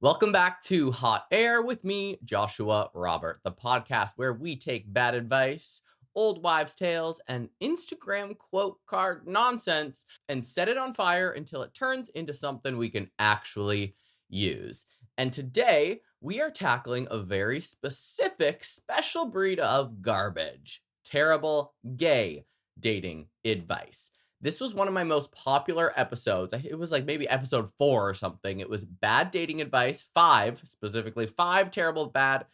Welcome back to Hot Air with me, Joshua Robert, the podcast where we take bad advice, old wives' tales, and Instagram quote card nonsense and set it on fire until it turns into something we can actually use. And today, we are tackling a very specific, special breed of garbage. Terrible gay dating advice. This was one of my most popular episodes. It was like maybe episode 4 or something. It was bad dating advice, 5 specifically, 5 terrible bad,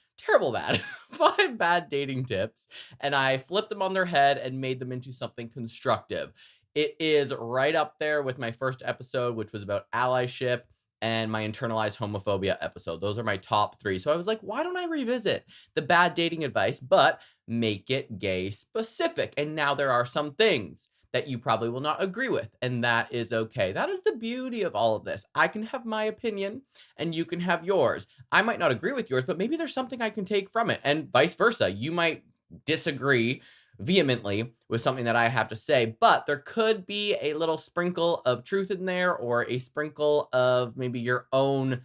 5 bad dating tips. And I flipped them on their head and made them into something constructive. It is right up there with my first episode, which was about allyship, and my internalized homophobia episode. Those are my top 3. So I was like, why don't I revisit the bad dating advice, but make it gay specific? And now there are some things that you probably will not agree with, and that is okay. That is the beauty of all of this. I can have my opinion, and you can have yours. I might not agree with yours, but maybe there's something I can take from it, and vice versa. You might disagree vehemently with something that I have to say, but there could be a little sprinkle of truth in there, or a sprinkle of maybe your own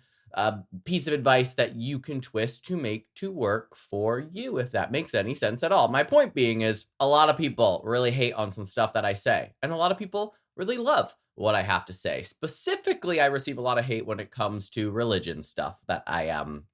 piece of advice that you can twist to make to work for you, if that makes any sense at all. My point being is a lot of people really hate on some stuff that I say, and a lot of people really love what I have to say. Specifically, I receive a lot of hate when it comes to religion stuff that I am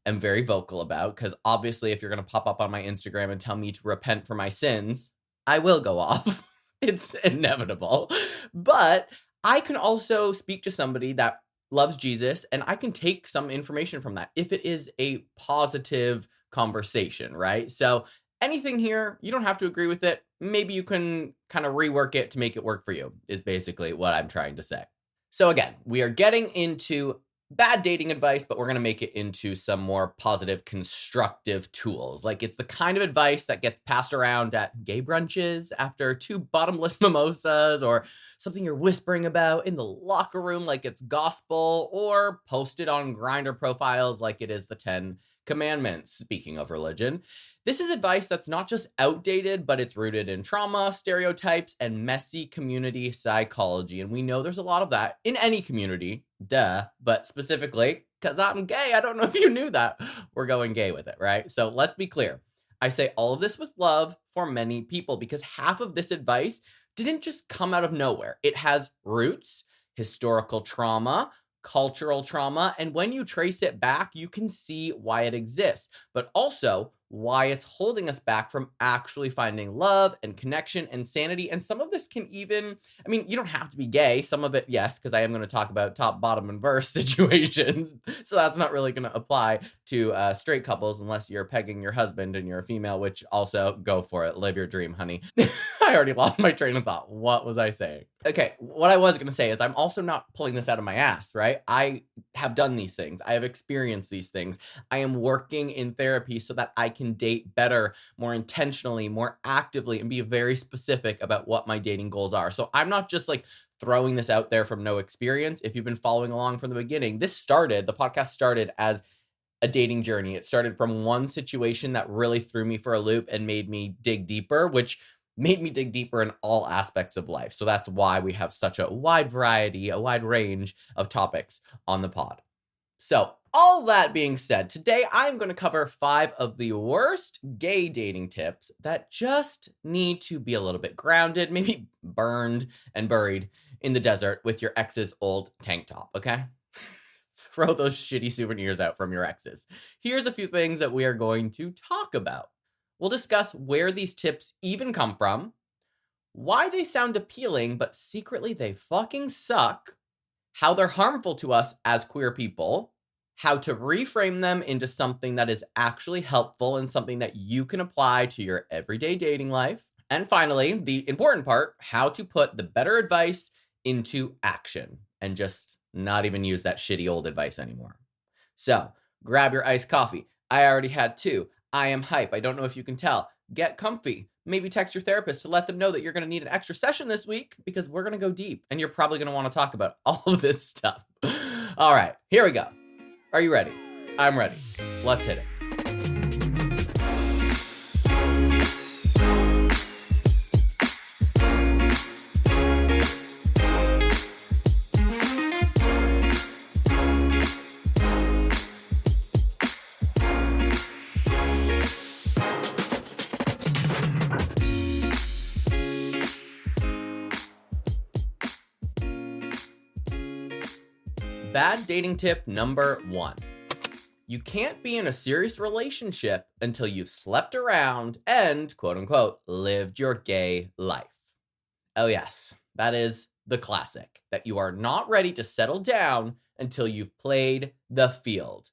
very vocal about, because obviously if you're going to pop up on my Instagram and tell me to repent for my sins, I will go off. It's inevitable. But I can also speak to somebody that loves Jesus, and I can take some information from that if it is a positive conversation, right? So anything here, you don't have to agree with it. Maybe you can kind of rework it to make it work for you, is basically what I'm trying to say. So again, we are getting into bad dating advice, but we're going to make it into some more positive, constructive tools. Like, it's the kind of advice that gets passed around at gay brunches after 2 bottomless mimosas, or something you're whispering about in the locker room like it's gospel, or posted on Grindr profiles like it is the 10 Commandments, speaking of religion. This is advice that's not just outdated, but it's rooted in trauma, stereotypes, and messy community psychology. And we know there's a lot of that in any community, but specifically, because I'm gay, I don't know if you knew that, we're going gay with it, right? So let's be clear. I say all of this with love for many people, because half of this advice didn't just come out of nowhere. It has roots, historical trauma, cultural trauma, and when you trace it back, you can see why it exists, but also why it's holding us back from actually finding love and connection and sanity. And some of this can even, I mean, you don't have to be gay. Some of it, yes, because I am going to talk about top, bottom, and verse situations. So that's not really going to apply to straight couples unless you're pegging your husband and you're a female, which also go for it. Live your dream, honey. I already lost my train of thought. What was I saying? Okay, what I was going to say is I'm also not pulling this out of my ass, right? I have done these things. I have experienced these things. I am working in therapy so that I can date better, more intentionally, more actively, and be very specific about what my dating goals are. So I'm not just like throwing this out there from no experience. If you've been following along from the beginning, the podcast started as a dating journey. It started from one situation that really threw me for a loop and made me dig deeper, which made me dig deeper in all aspects of life. So that's why we have such a wide variety, a wide range of topics on the pod. So all that being said, today I'm going to cover 5 of the worst gay dating tips that just need to be a little bit grounded, maybe burned and buried in the desert with your ex's old tank top, okay? Throw those shitty souvenirs out from your exes. Here's a few things that we are going to talk about. We'll discuss where these tips even come from, why they sound appealing, but secretly they fucking suck, how they're harmful to us as queer people, how to reframe them into something that is actually helpful and something that you can apply to your everyday dating life, and finally, the important part, how to put the better advice into action and just not even use that shitty old advice anymore. So, grab your iced coffee. I already had 2. I am hype. I don't know if you can tell. Get comfy. Maybe text your therapist to let them know that you're going to need an extra session this week, because we're going to go deep and you're probably going to want to talk about all of this stuff. All right, here we go. Are you ready? I'm ready. Let's hit it. Bad dating tip number 1. You can't be in a serious relationship until you've slept around and, quote unquote, lived your gay life. Oh yes, that is the classic, that you are not ready to settle down until you've played the field.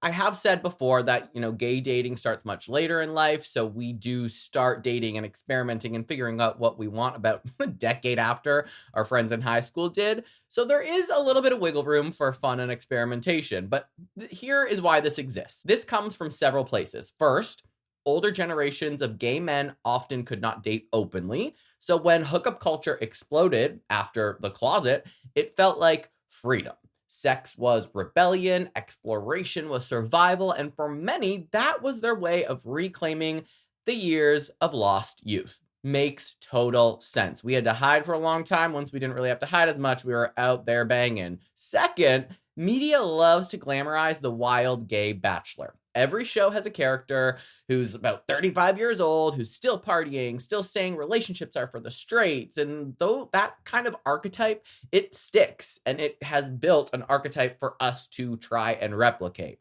I have said before that, gay dating starts much later in life, so we do start dating and experimenting and figuring out what we want about a decade after our friends in high school did. So there is a little bit of wiggle room for fun and experimentation, but here is why this exists. This comes from several places. First, older generations of gay men often could not date openly, so when hookup culture exploded after the closet, it felt like freedom. Sex was rebellion, exploration was survival, and for many, that was their way of reclaiming the years of lost youth. Makes total sense. We had to hide for a long time. Once we didn't really have to hide as much, we were out there banging. Second, media loves to glamorize the wild gay bachelor. Every show has a character who's about 35 years old, who's still partying, still saying relationships are for the straights. And though that kind of archetype, it sticks, and it has built an archetype for us to try and replicate.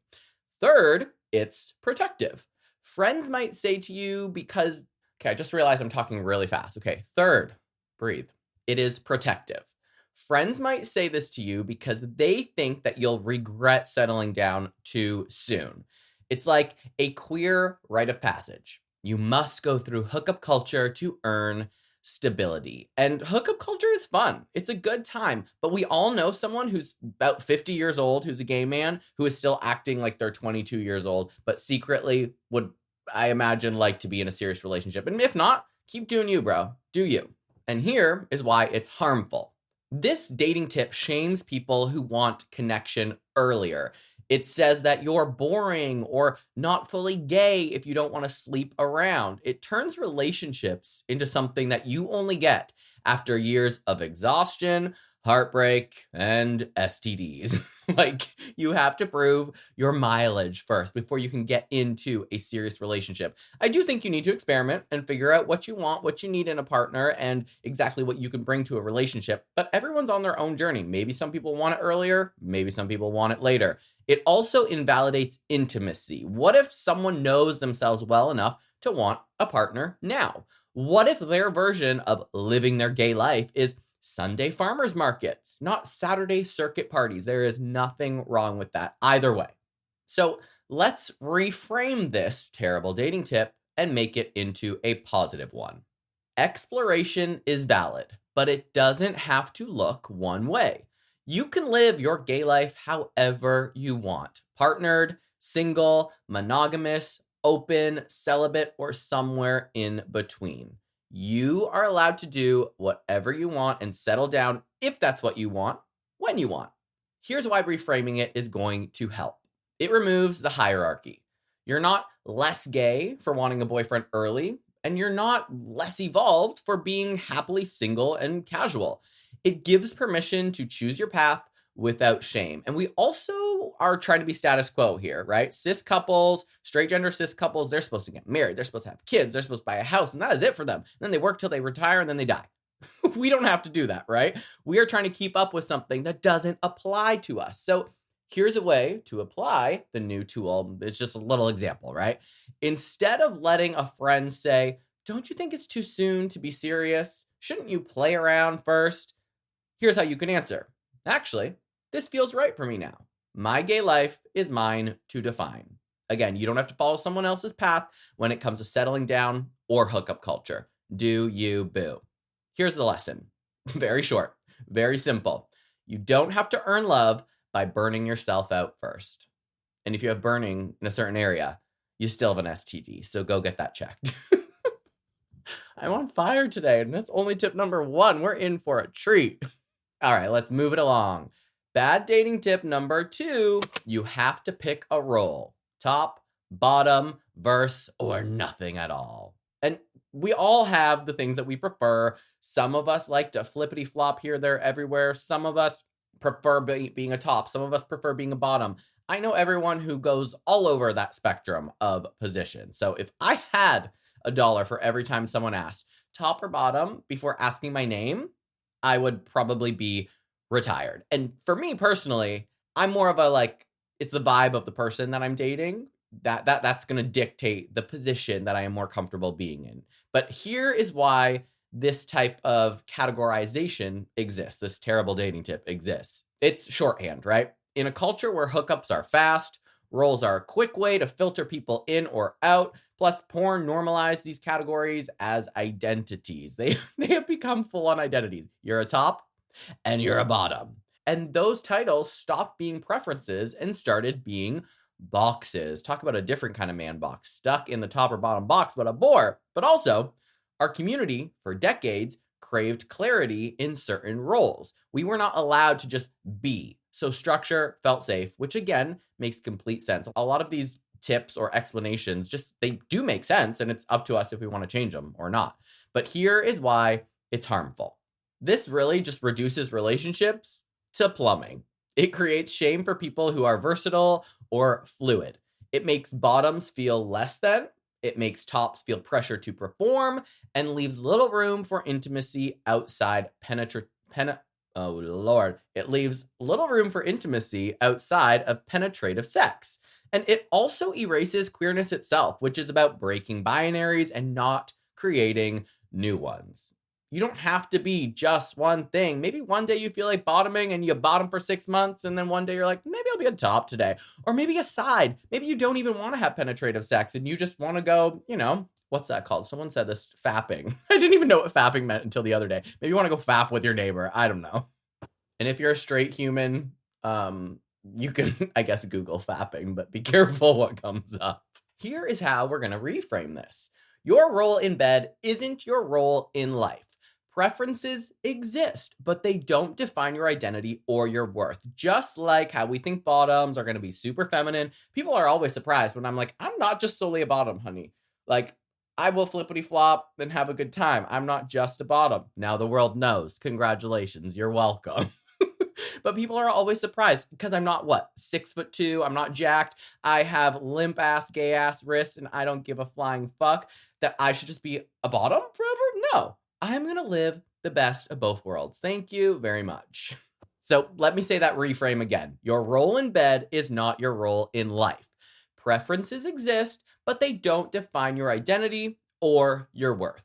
Third, it's protective. Friends might say to you because, I just realized I'm talking really fast. Third, breathe. It is protective. Friends might say this to you because they think that you'll regret settling down too soon. It's like a queer rite of passage. You must go through hookup culture to earn stability. And hookup culture is fun. It's a good time. But we all know someone who's about 50 years old, who's a gay man, who is still acting like they're 22 years old, but secretly would, I imagine, like to be in a serious relationship. And if not, keep doing you, bro. Do you. And here is why it's harmful. This dating tip shames people who want connection earlier. It says that you're boring or not fully gay if you don't want to sleep around. It turns relationships into something that you only get after years of exhaustion, heartbreak, and STDs. You have to prove your mileage first before you can get into a serious relationship. I do think you need to experiment and figure out what you want, what you need in a partner, and exactly what you can bring to a relationship. But everyone's on their own journey. Maybe some people want it earlier, maybe some people want it later. It also invalidates intimacy. What if someone knows themselves well enough to want a partner now? What if their version of living their gay life is Sunday farmers markets, not Saturday circuit parties? There is nothing wrong with that either way. So let's reframe this terrible dating tip and make it into a positive one. Exploration is valid, but it doesn't have to look one way. You can live your gay life however you want. Partnered, single, monogamous, open, celibate, or somewhere in between. You are allowed to do whatever you want and settle down if that's what you want, when you want. Here's why reframing it is going to help. It removes the hierarchy. You're not less gay for wanting a boyfriend early, and you're not less evolved for being happily single and casual. It gives permission to choose your path without shame. And we also are trying to be status quo here, right? Cis couples, straight gender cis couples, they're supposed to get married. They're supposed to have kids. They're supposed to buy a house. And that is it for them. And then they work till they retire and then they die. We don't have to do that, right? We are trying to keep up with something that doesn't apply to us. So here's a way to apply the new tool. It's just a little example, right? Instead of letting a friend say, don't you think it's too soon to be serious? Shouldn't you play around first? Here's how you can answer. Actually, this feels right for me now. My gay life is mine to define. Again, you don't have to follow someone else's path when it comes to settling down or hookup culture. Do you, boo. Here's the lesson. Very short, very simple. You don't have to earn love by burning yourself out first. And if you have burning in a certain area, you still have an STD, so go get that checked. I'm on fire today, and that's only tip number 1. We're in for a treat. All right, let's move it along. Bad dating tip number 2, you have to pick a role. Top, bottom, verse, or nothing at all. And we all have the things that we prefer. Some of us like to flippity flop here, there, everywhere. Some of us prefer being a top. Some of us prefer being a bottom. I know everyone who goes all over that spectrum of position. So if I had $1 for every time someone asked top or bottom before asking my name, I would probably be retired. And for me personally, I'm more of a like, it's the vibe of the person that I'm dating that's going to dictate the position that I am more comfortable being in. But here is why this type of categorization exists. This terrible dating tip exists. It's shorthand, right? In a culture where hookups are fast, roles are a quick way to filter people in or out. Plus, porn normalized these categories as identities. They have become full-on identities. You're a top and you're a bottom. And those titles stopped being preferences and started being boxes. Talk about a different kind of man box, stuck in the top or bottom box, but a bore. But also, our community for decades craved clarity in certain roles. We were not allowed to just be. So structure felt safe, which again makes complete sense. A lot of these tips or explanations they do make sense, and it's up to us if we want to change them or not. But here is why it's harmful. This really just reduces relationships to plumbing. It creates shame for people who are versatile or fluid. It makes bottoms feel less than. It makes tops feel pressure to perform and leaves little room for intimacy outside It leaves little room for intimacy outside of penetrative sex. And it also erases queerness itself, which is about breaking binaries and not creating new ones. You don't have to be just one thing. Maybe one day you feel like bottoming and you bottom for 6 months, and then one day you're like, maybe I'll be a top today. Or maybe a side. Maybe you don't even want to have penetrative sex and you just want to go, what's that called? Someone said this, fapping. I didn't even know what fapping meant until the other day. Maybe you want to go fap with your neighbor. I don't know. And if you're a straight human, you can, I guess, Google fapping, but be careful what comes up. Here is how we're going to reframe this. Your role in bed isn't your role in life. Preferences exist, but they don't define your identity or your worth. Just like how we think bottoms are going to be super feminine. People are always surprised when I'm like, I'm not just solely a bottom, honey. Like, I will flippity flop and have a good time. I'm not just a bottom. Now the world knows. Congratulations. You're welcome. But people are always surprised because I'm not 6'2". I'm not jacked. I have limp ass, gay ass wrists, and I don't give a flying fuck that I should just be a bottom forever. No, I'm going to live the best of both worlds. Thank you very much. So let me say that reframe again. Your role in bed is not your role in life. Preferences exist, but they don't define your identity or your worth.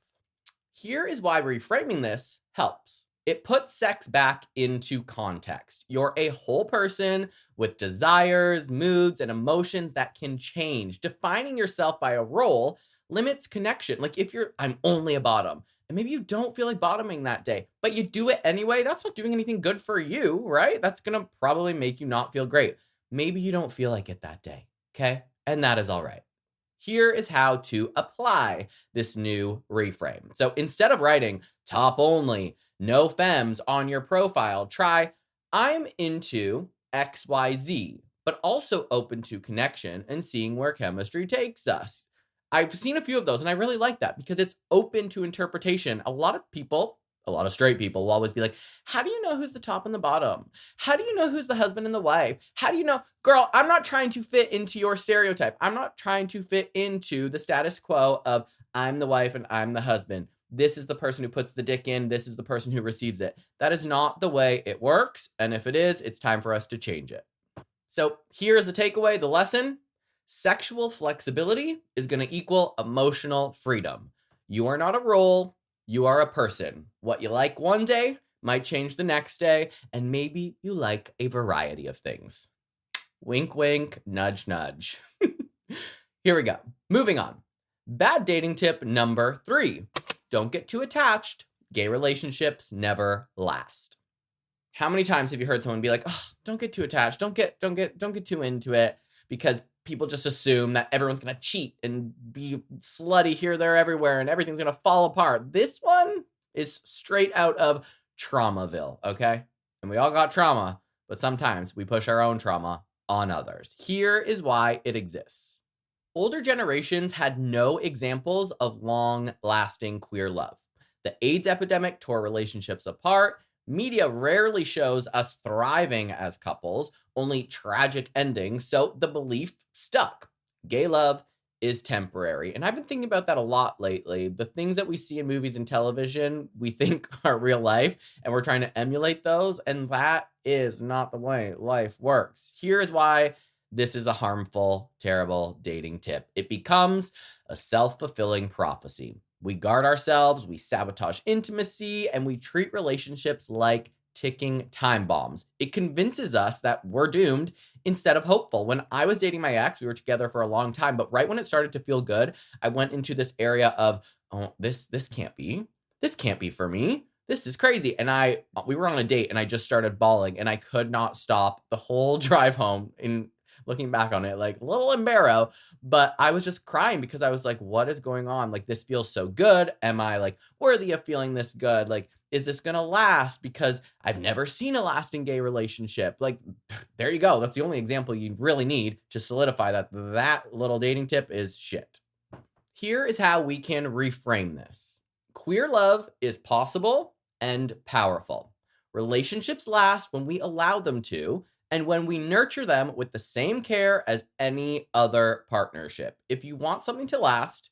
Here is why reframing this helps. It puts sex back into context. You're a whole person with desires, moods, and emotions that can change. Defining yourself by a role limits connection. Like if I'm only a bottom, and maybe you don't feel like bottoming that day, but you do it anyway, that's not doing anything good for you, right? That's gonna probably make you not feel great. Maybe you don't feel like it that day, okay? And that is all right. Here is how to apply this new reframe. So instead of writing top only, no femmes on your profile, try I'm into XYZ, but also open to connection and seeing where chemistry takes us. I've seen a few of those and I really like that because it's open to interpretation. A lot of straight people will always be like, how do you know who's the top and the bottom? How do you know who's the husband and the wife? How do you know? Girl, I'm not trying to fit into your stereotype. I'm not trying to fit into the status quo of I'm the wife and I'm the husband. This is the person who puts the dick in. This is the person who receives it. That is not the way it works. And if it is, it's time for us to change it. So here's the takeaway, the lesson. Sexual flexibility is going to equal emotional freedom. You are not a role. You are a person. What you like one day might change the next day, and maybe you like a variety of things. Wink, wink, nudge, nudge. Here we go. Moving on. Bad dating tip number 3. Don't get too attached. Gay relationships never last. How many times have you heard someone be like, oh, don't get too attached. Don't get too into it, because people just assume that everyone's going to cheat and be slutty here, there, everywhere, and everything's going to fall apart. This one is straight out of Traumaville, okay? And we all got trauma, but sometimes we push our own trauma on others. Here is why it exists. Older generations had no examples of long-lasting queer love. The AIDS epidemic tore relationships apart. Media rarely shows us thriving as couples, only tragic endings, so the belief stuck. Gay love is temporary. And I've been thinking about that a lot lately. The things that we see in movies and television, we think are real life, and we're trying to emulate those. And that is not the way life works. Here is why this is a harmful, terrible dating tip. It becomes a self-fulfilling prophecy. We guard ourselves, we sabotage intimacy, and we treat relationships like ticking time bombs. It convinces us that we're doomed instead of hopeful. When I was dating my ex, we were together for a long time, but right when it started to feel good, I went into this area of, oh, this can't be for me. This is crazy. And we were on a date and I just started bawling and I could not stop the whole drive home. In looking back on it, like a little embarrassed, but I was just crying because I was like, what is going on? Like, this feels so good. Am I like worthy of feeling this good? Like, is this going to last? Because I've never seen a lasting gay relationship. Like, there you go. That's the only example you really need to solidify that little dating tip is shit. Here is how we can reframe this. Queer love is possible and powerful. Relationships last when we allow them to, and when we nurture them with the same care as any other partnership. If you want something to last,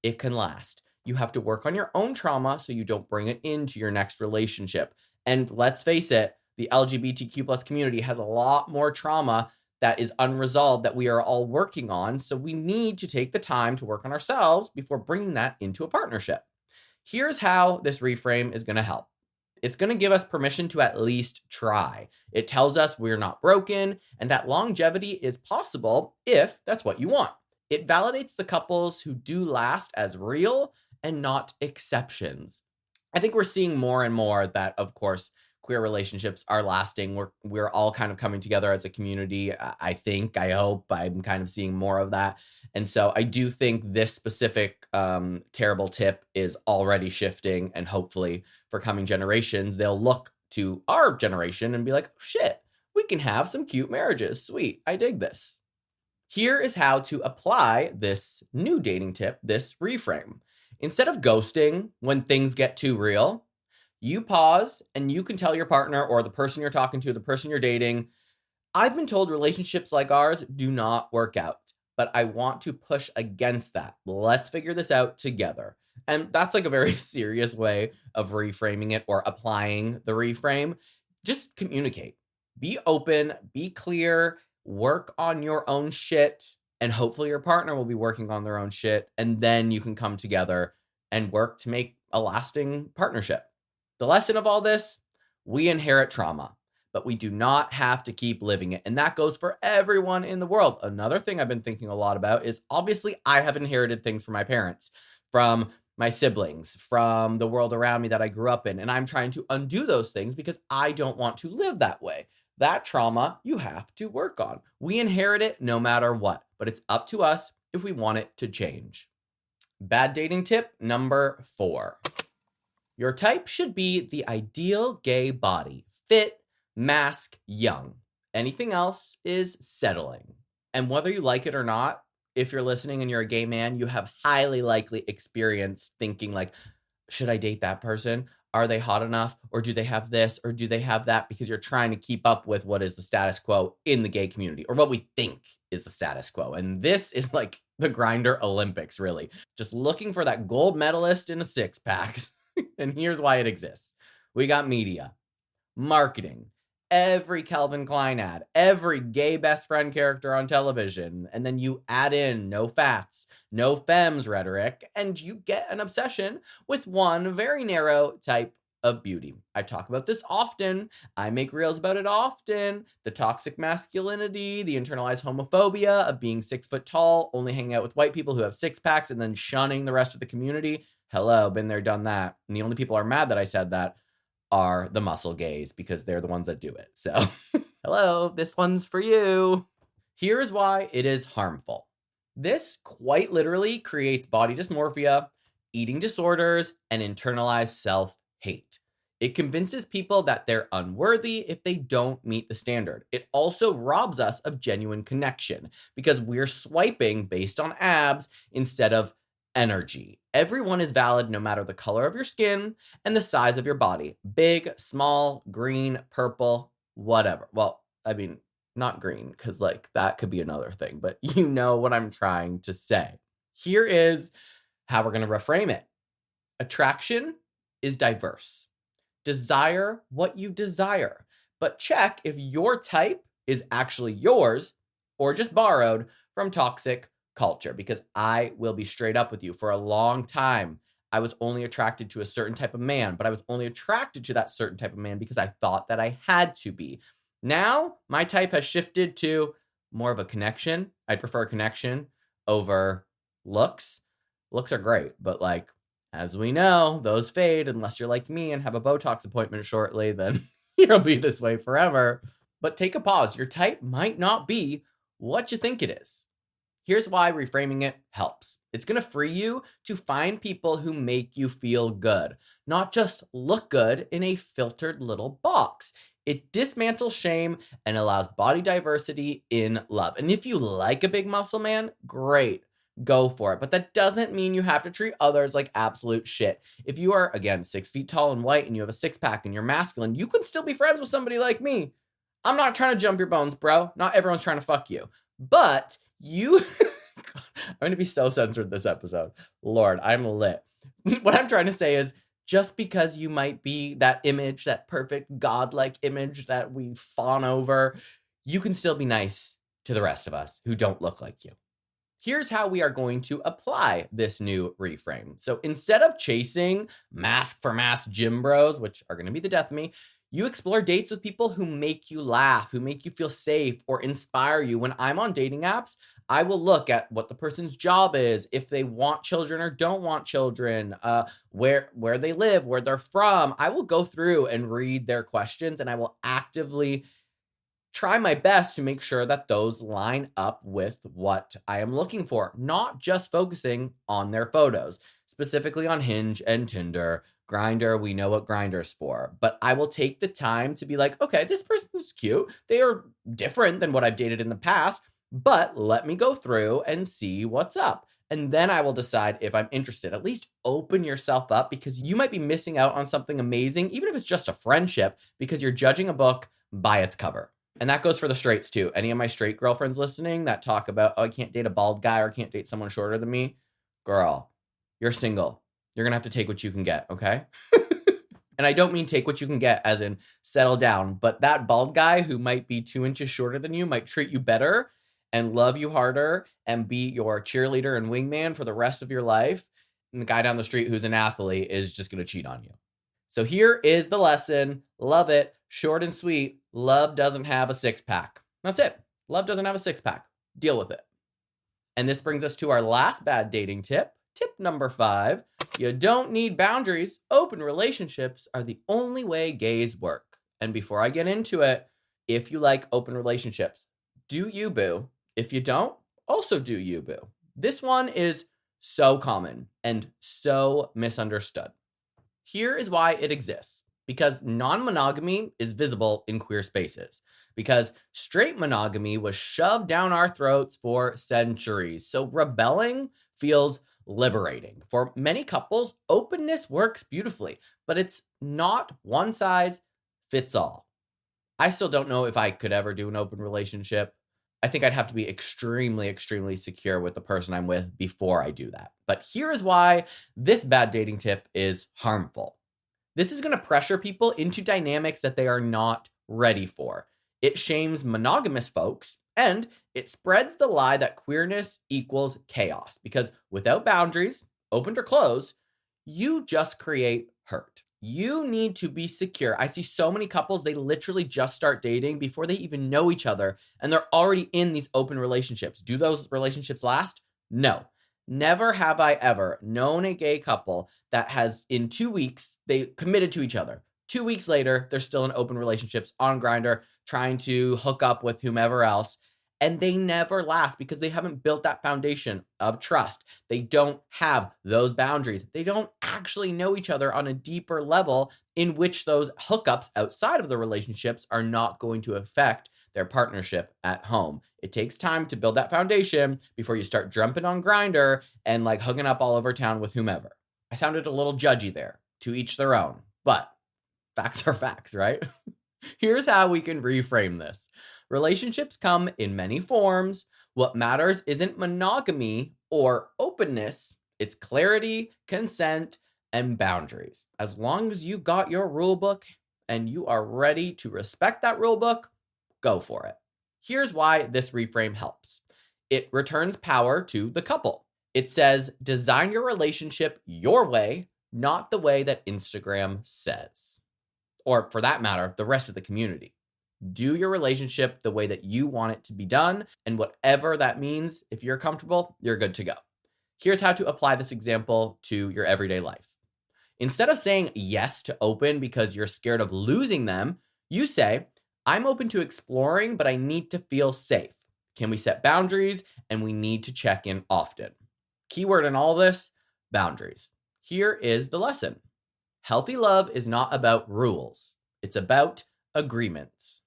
it can last. You have to work on your own trauma so you don't bring it into your next relationship. And let's face it, the LGBTQ plus community has a lot more trauma that is unresolved that we are all working on. So we need to take the time to work on ourselves before bringing that into a partnership. Here's how this reframe is going to help. It's going to give us permission to at least try. It tells us we're not broken and that longevity is possible if that's what you want. It validates the couples who do last as real and not exceptions. I think we're seeing more and more that, of course, queer relationships are lasting. We're all kind of coming together as a community. I hope I'm kind of seeing more of that. And so I do think this specific terrible tip is already shifting, and hopefully for coming generations, they'll look to our generation and be like, shit, we can have some cute marriages. Sweet, I dig this. Here is how to apply this new dating tip, this reframe. Instead of ghosting when things get too real, you pause and you can tell your partner or the person you're talking to, the person you're dating, I've been told relationships like ours do not work out, but I want to push against that. Let's figure this out together. And that's like a very serious way of reframing it or applying the reframe. Just communicate. Be open, be clear, work on your own shit, and hopefully your partner will be working on their own shit, and then you can come together and work to make a lasting partnership. The lesson of all this, we inherit trauma, but we do not have to keep living it. And that goes for everyone in the world. Another thing I've been thinking a lot about is obviously I have inherited things from my parents, from my siblings, from the world around me that I grew up in. And I'm trying to undo those things because I don't want to live that way. That trauma you have to work on. We inherit it no matter what, but it's up to us if we want it to change. Bad dating tip number 4. Your type should be the ideal gay body. Fit, mask, young. Anything else is settling. And whether you like it or not, if you're listening and you're a gay man, you have highly likely experienced thinking like, should I date that person? Are they hot enough? Or do they have this? Or do they have that? Because you're trying to keep up with what is the status quo in the gay community, or what we think is the status quo. And this is like the Grindr Olympics, really. Just looking for that gold medalist in a six-pack. And here's why it exists. We got media, marketing, every Calvin Klein ad, every gay best friend character on television, and then you add in no fats, no femmes rhetoric, and you get an obsession with one very narrow type of beauty. I talk about this often. I make reels about it often. The toxic masculinity, the internalized homophobia of being 6 foot tall, only hanging out with white people who have six packs, and then shunning the rest of the community. Hello, been there, done that. And the only people are mad that I said that are the muscle gays, because they're the ones that do it. So, hello, this one's for you. Here's why it is harmful. This quite literally creates body dysmorphia, eating disorders, and internalized self-hate. It convinces people that they're unworthy if they don't meet the standard. It also robs us of genuine connection because we're swiping based on abs instead of energy. Everyone is valid no matter the color of your skin and the size of your body. Big, small, green, purple, whatever. Well, I mean, not green, because like that could be another thing, but you know what I'm trying to say. Here is how we're going to reframe it. Attraction is diverse. Desire what you desire, but check if your type is actually yours or just borrowed from toxic culture, because I will be straight up with you. For a long time, I was only attracted to a certain type of man, but I was only attracted to that certain type of man because I thought that I had to be. Now, my type has shifted to more of a connection. I prefer a connection over looks. Looks are great, but like, as we know, those fade unless you're like me and have a Botox appointment shortly, then you'll be this way forever. But take a pause. Your type might not be what you think it is. Here's why reframing it helps. It's going to free you to find people who make you feel good, not just look good in a filtered little box. It dismantles shame and allows body diversity in love. And if you like a big muscle man, great. Go for it. But that doesn't mean you have to treat others like absolute shit. If you are, again, 6 feet tall and white and you have a six pack and you're masculine, you can still be friends with somebody like me. I'm not trying to jump your bones, bro. Not everyone's trying to fuck you. But you, I'm going to be so censored this episode. Lord, I'm lit. What I'm trying to say is just because you might be that image, that perfect godlike image that we fawn over, you can still be nice to the rest of us who don't look like you. Here's how we are going to apply this new reframe. So instead of chasing mask for mask gym bros, which are going to be the death of me, you explore dates with people who make you laugh, who make you feel safe or inspire you. When I'm on dating apps, I will look at what the person's job is, if they want children or don't want children, where they live, where they're from. I will go through and read their questions, and I will actively try my best to make sure that those line up with what I am looking for, not just focusing on their photos, specifically on Hinge and Tinder. Grindr, we know what Grindr's for, but I will take the time to be like, okay, this person's cute. They are different than what I've dated in the past, but let me go through and see what's up. And then I will decide if I'm interested. At least open yourself up, because you might be missing out on something amazing, even if it's just a friendship, because you're judging a book by its cover. And that goes for the straights too. Any of my straight girlfriends listening that talk about, oh, I can't date a bald guy or can't date someone shorter than me. Girl, you're single. You're going to have to take what you can get, okay? And I don't mean take what you can get as in settle down, but that bald guy who might be 2 inches shorter than you might treat you better and love you harder and be your cheerleader and wingman for the rest of your life. And the guy down the street who's an athlete is just going to cheat on you. So here is the lesson. Love it. Short and sweet. Love doesn't have a six-pack. That's it. Love doesn't have a six-pack. Deal with it. And this brings us to our last bad dating tip. Tip number 5. You don't need boundaries. Open relationships are the only way gays work. And before I get into it, if you like open relationships, do you, boo. If you don't, also do you, boo. This one is so common and so misunderstood. Here is why it exists. Because non-monogamy is visible in queer spaces. Because straight monogamy was shoved down our throats for centuries. So rebelling feels liberating. For many couples, openness works beautifully, but it's not one size fits all. I still don't know if I could ever do an open relationship. I think I'd have to be extremely, extremely secure with the person I'm with before I do that. But here is why this bad dating tip is harmful. This is going to pressure people into dynamics that they are not ready for. It shames monogamous folks, and it spreads the lie that queerness equals chaos. Because without boundaries, opened or closed, you just create hurt. You need to be secure. I see so many couples, they literally just start dating before they even know each other, and they're already in these open relationships. Do those relationships last? No. Never have I ever known a gay couple that has, in 2 weeks, they committed to each other. 2 weeks later, they're still in open relationships on Grindr, trying to hook up with whomever else. And they never last because they haven't built that foundation of trust. They don't have those boundaries. They don't actually know each other on a deeper level in which those hookups outside of the relationships are not going to affect their partnership at home. It takes time to build that foundation before you start jumping on Grindr and like hooking up all over town with whomever. I sounded a little judgy there. To each their own. But facts are facts, right? Here's how we can reframe this. Relationships come in many forms. What matters isn't monogamy or openness, it's clarity, consent, and boundaries. As long as you got your rule book and you are ready to respect that rule book, go for it. Here's why this reframe helps. It returns power to the couple. It says, design your relationship your way, not the way that Instagram says. Or for that matter, the rest of the community. Do your relationship the way that you want it to be done, and whatever that means, if you're comfortable, you're good to go. Here's how to apply this example to your everyday life. Instead of saying yes to open because you're scared of losing them, you say, I'm open to exploring, but I need to feel safe. Can we set boundaries? And we need to check in often. Keyword in all this, boundaries. Here is the lesson. Healthy love is not about rules. It's about agreements.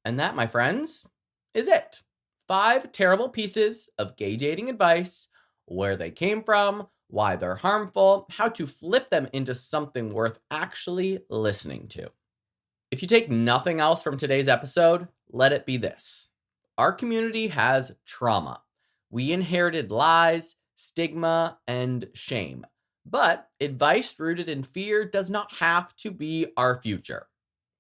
And that, my friends, is it. 5 terrible pieces of gay dating advice, where they came from, why they're harmful, how to flip them into something worth actually listening to. If you take nothing else from today's episode, let it be this. Our community has trauma. We inherited lies, stigma, and shame. But advice rooted in fear does not have to be our future.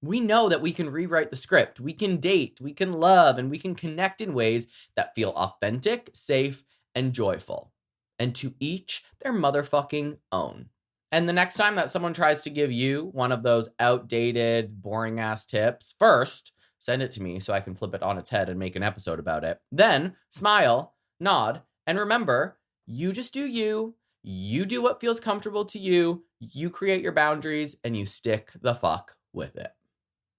We know that we can rewrite the script, we can date, we can love, and we can connect in ways that feel authentic, safe, and joyful. And to each their motherfucking own. And the next time that someone tries to give you one of those outdated, boring-ass tips, first, send it to me so I can flip it on its head and make an episode about it. Then, smile, nod, and remember, you just do you. You do what feels comfortable to you. You create your boundaries, and you stick the fuck with it.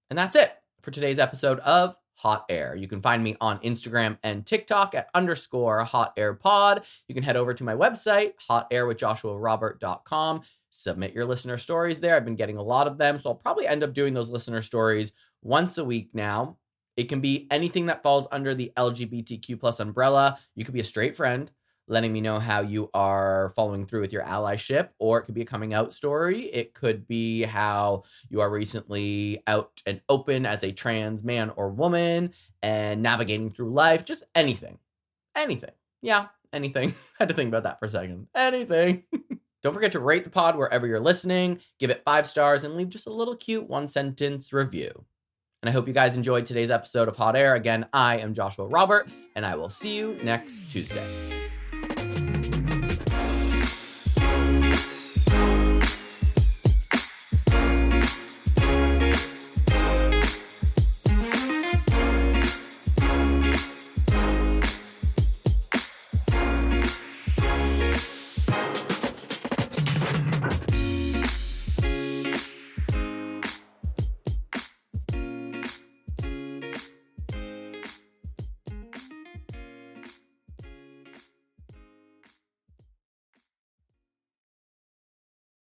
And that's it for today's episode of Hot Air. You can find me on Instagram and TikTok at _hotairpod. You can head over to my website, hotairwithjoshuarobert.com. Submit your listener stories there. I've been getting a lot of them, so I'll probably end up doing those listener stories once a week now. It can be anything that falls under the LGBTQ plus umbrella. You could be a straight friend, letting me know how you are following through with your allyship, or it could be a coming out story. It could be how you are recently out and open as a trans man or woman and navigating through life. Just anything. Anything. Yeah, anything. Had to think about that for a second. Anything. Don't forget to rate the pod wherever you're listening, give it 5 stars, and leave just a little cute 1-sentence review. And I hope you guys enjoyed today's episode of Hot Air. Again, I am Joshua Robert, and I will see you next Tuesday.